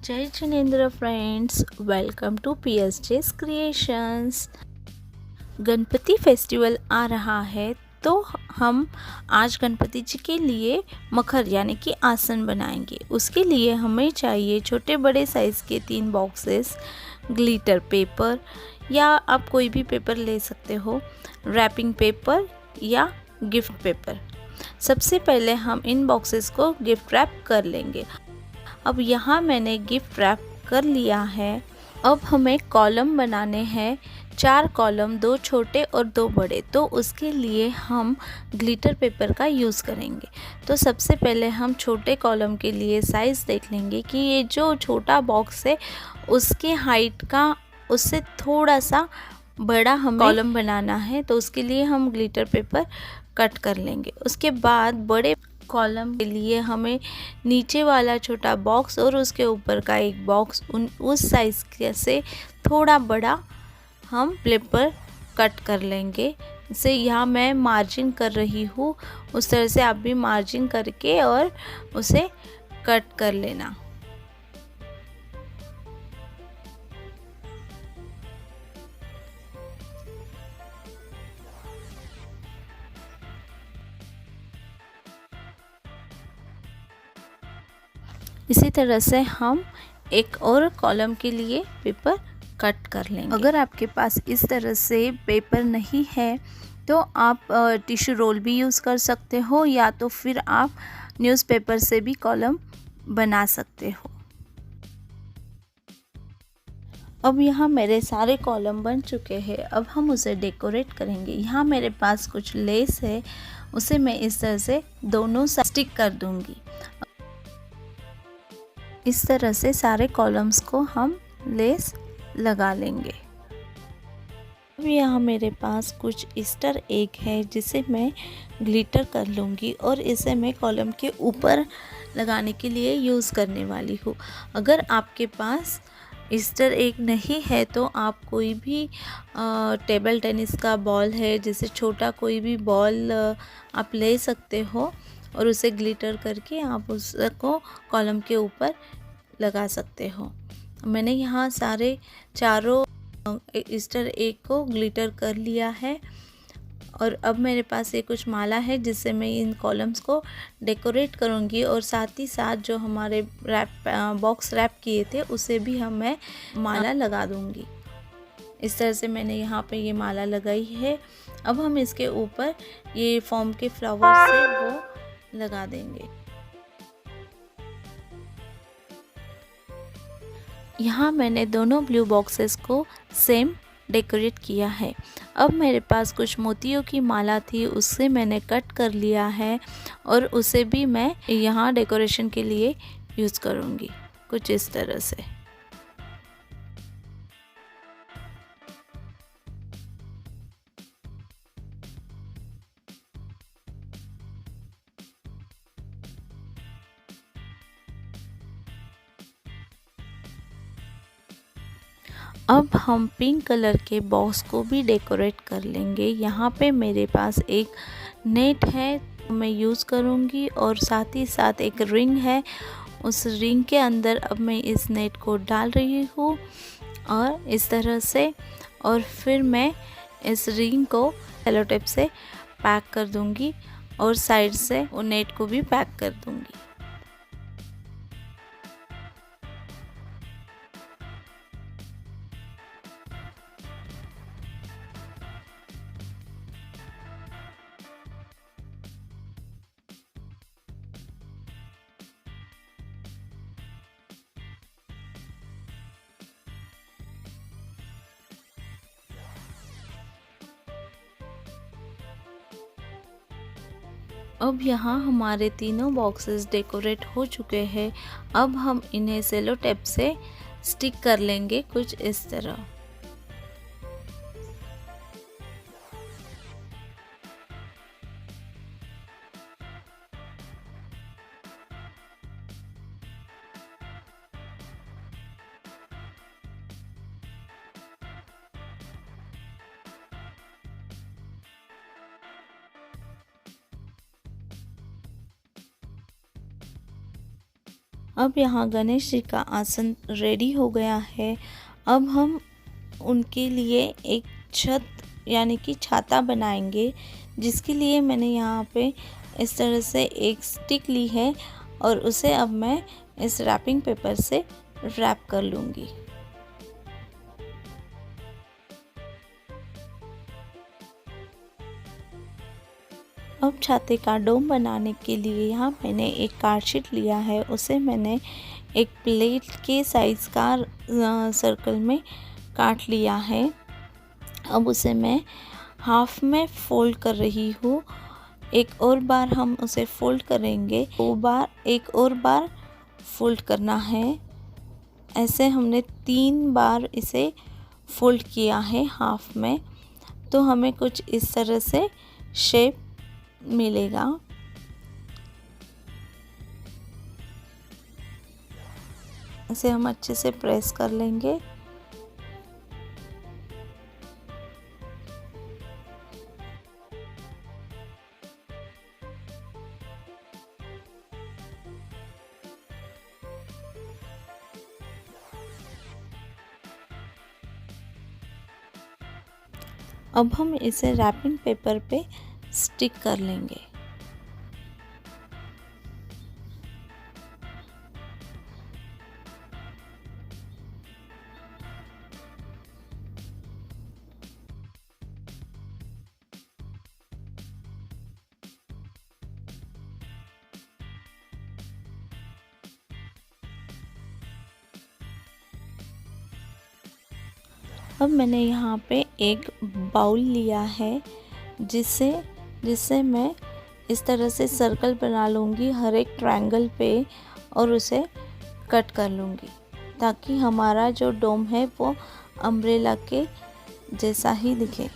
जय Jinendra friends, welcome to PSJ's creations. Ganpati festival आ रहा है तो हम आज गणपति जी के लिए मखर यानी कि आसन बनाएंगे। उसके लिए हमें चाहिए छोटे बड़े साइज़ के 3 बॉक्सेस, ग्लिटर पेपर या आप कोई भी पेपर ले सकते हो, रैपिंग पेपर या गिफ्ट पेपर। सबसे पहले हम इन बॉक्सेस को गिफ्ट रैप कर लेंगे। अब यहाँ मैंने गिफ्ट रैप कर लिया है। अब हमें कॉलम बनाने हैं, 4 कॉलम, 2 छोटे और 2 बड़े। तो उसके लिए हम ग्लिटर पेपर का यूज़ करेंगे। तो सबसे पहले हम छोटे कॉलम के लिए साइज़ देख लेंगे कि ये जो छोटा बॉक्स है उसके हाइट का उससे थोड़ा सा बड़ा हमें कॉलम बनाना है। तो उसके लिए हम ग्लिटर पेपर कट कर लेंगे। उसके बाद बड़े कॉलम के लिए हमें नीचे वाला छोटा बॉक्स और उसके ऊपर का एक बॉक्स उस साइज़ से थोड़ा बड़ा हम पेपर कट कर लेंगे। जैसे यहाँ मैं मार्जिन कर रही हूँ, उस तरह से आप भी मार्जिन करके और उसे कट कर लेना। इसी तरह से हम एक और कॉलम के लिए पेपर कट कर लेंगे। अगर आपके पास इस तरह से पेपर नहीं है तो आप टिश्यू रोल भी यूज़ कर सकते हो या तो फिर आप न्यूज़पेपर से भी कॉलम बना सकते हो। अब यहाँ मेरे सारे कॉलम बन चुके हैं। अब हम उसे डेकोरेट करेंगे। यहाँ मेरे पास कुछ लेस है, उसे मैं इस तरह से दोनों साइड स्टिक कर दूँगी। इस तरह से सारे कॉलम्स को हम लेस लगा लेंगे। अब यहाँ मेरे पास कुछ ईस्टर एग है जिसे मैं ग्लिटर कर लूँगी और इसे मैं कॉलम के ऊपर लगाने के लिए यूज़ करने वाली हूँ। अगर आपके पास ईस्टर एग नहीं है तो आप कोई भी टेबल टेनिस का बॉल है, जैसे छोटा कोई भी बॉल आप ले सकते हो और उसे ग्लिटर करके आप उसको कॉलम के ऊपर लगा सकते हो। मैंने यहाँ सारे चारों ईस्टर एग को ग्लिटर कर लिया है और अब मेरे पास ये कुछ माला है जिससे मैं इन कॉलम्स को डेकोरेट करूँगी और साथ ही साथ जो हमारे बॉक्स रैप किए थे उसे भी मैं माला लगा दूँगी। इस तरह से मैंने यहाँ पे ये माला लगाई है। अब हम इसके ऊपर ये फॉर्म के फ्लावर से वो लगा देंगे। यहाँ मैंने दोनों ब्लू बॉक्सेस को सेम डेकोरेट किया है। अब मेरे पास कुछ मोतियों की माला थी, उससे मैंने कट कर लिया है और उसे भी मैं यहाँ डेकोरेशन के लिए यूज़ करूँगी, कुछ इस तरह से। अब हम पिंक कलर के बॉक्स को भी डेकोरेट कर लेंगे। यहाँ पे मेरे पास एक नेट है, मैं यूज़ करूँगी और साथ ही साथ एक रिंग है। उस रिंग के अंदर अब मैं इस नेट को डाल रही हूँ और इस तरह से, और फिर मैं इस रिंग को सेलो टेप से पैक कर दूँगी और साइड से वो नेट को भी पैक कर दूँगी। अब यहाँ हमारे तीनों बॉक्सेस डेकोरेट हो चुके हैं। अब हम इन्हें सेलो टेप से स्टिक कर लेंगे कुछ इस तरह। अब यहाँ गणेश जी का आसन रेडी हो गया है। अब हम उनके लिए एक छत यानी कि छाता बनाएंगे, जिसके लिए मैंने यहाँ पे इस तरह से एक स्टिक ली है और उसे अब मैं इस रैपिंग पेपर से रैप कर लूँगी। अब छाते का डोम बनाने के लिए यहाँ मैंने एक कार्डशीट लिया है, उसे मैंने एक प्लेट के साइज़ का सर्कल में काट लिया है। अब उसे मैं हाफ में फोल्ड कर रही हूँ। एक और बार हम उसे फोल्ड करेंगे, एक और बार फोल्ड करना है। ऐसे हमने 3 बार इसे फोल्ड किया है हाफ में, तो हमें कुछ इस तरह से शेप मिलेगा। इसे हम अच्छे से प्रेस कर लेंगे। अब हम इसे रैपिंग पेपर पे स्टिक कर लेंगे। अब मैंने यहाँ पे एक बाउल लिया है, जिससे मैं इस तरह से सर्कल बना लूँगी हर एक ट्रायंगल पे और उसे कट कर लूँगी, ताकि हमारा जो डोम है वो अम्ब्रेला के जैसा ही दिखे।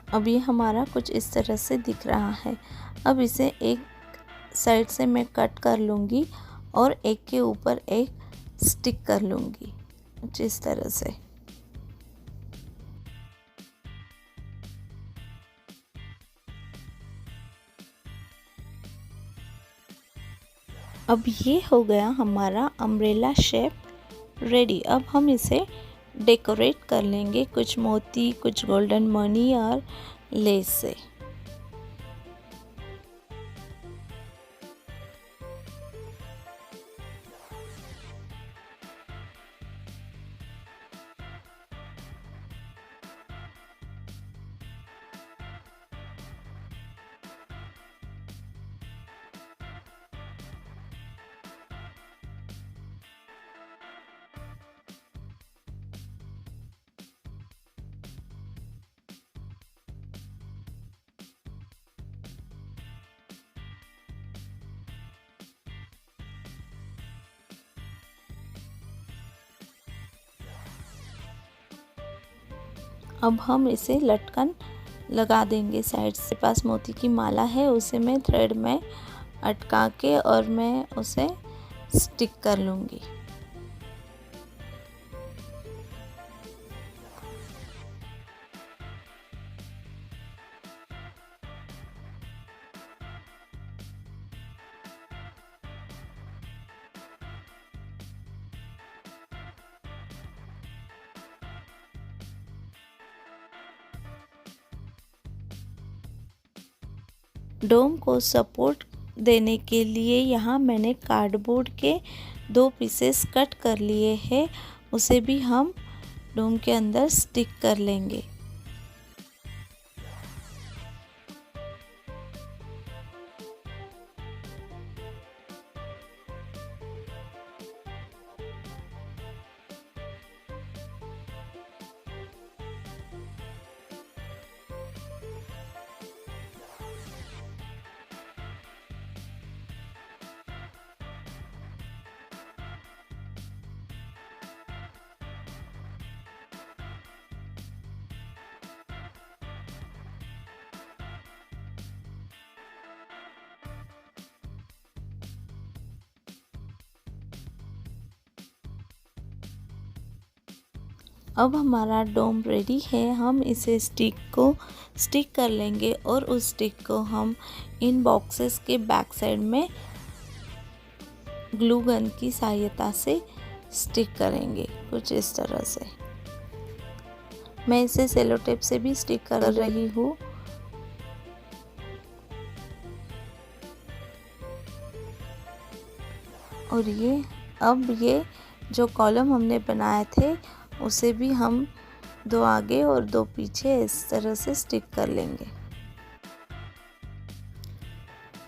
अब ये हमारा कुछ इस तरह से दिख रहा है। अब इसे एक साइड से मैं कट कर लूँगी और एक के ऊपर एक स्टिक कर लूँगी कुछ इस तरह से। अब ये हो गया हमारा अम्ब्रेला शेप रेडी। अब हम इसे डेकोरेट कर लेंगे कुछ मोती, कुछ गोल्डन मनी और लेस से। अब हम इसे लटकन लगा देंगे साइड से। पास मोती की माला है, उसे मैं थ्रेड में अटका के और मैं उसे स्टिक कर लूँगी। डोम को सपोर्ट देने के लिए यहाँ मैंने कार्डबोर्ड के 2 पीसेस कट कर लिए हैं, उसे भी हम डोम के अंदर स्टिक कर लेंगे। अब हमारा डोम रेडी है। हम इसे स्टिक कर लेंगे और उस स्टिक को हम इन बॉक्सेस के बैक साइड में ग्लू गन की सहायता से स्टिक करेंगे, कुछ इस तरह से। मैं इसे सेलो टेप से भी स्टिक कर रही हूँ। और ये जो कॉलम हमने बनाए थे उसे भी हम 2 आगे और 2 पीछे इस तरह से स्टिक कर लेंगे।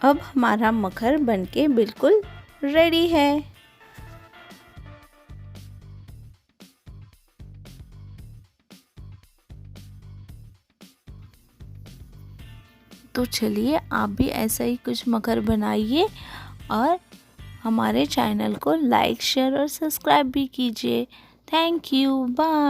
अब हमारा मकर बनके बिल्कुल रेडी है। तो चलिए आप भी ऐसा ही कुछ मकर बनाइए और हमारे चैनल को लाइक, शेयर और सब्सक्राइब भी कीजिए। Thank you, bye.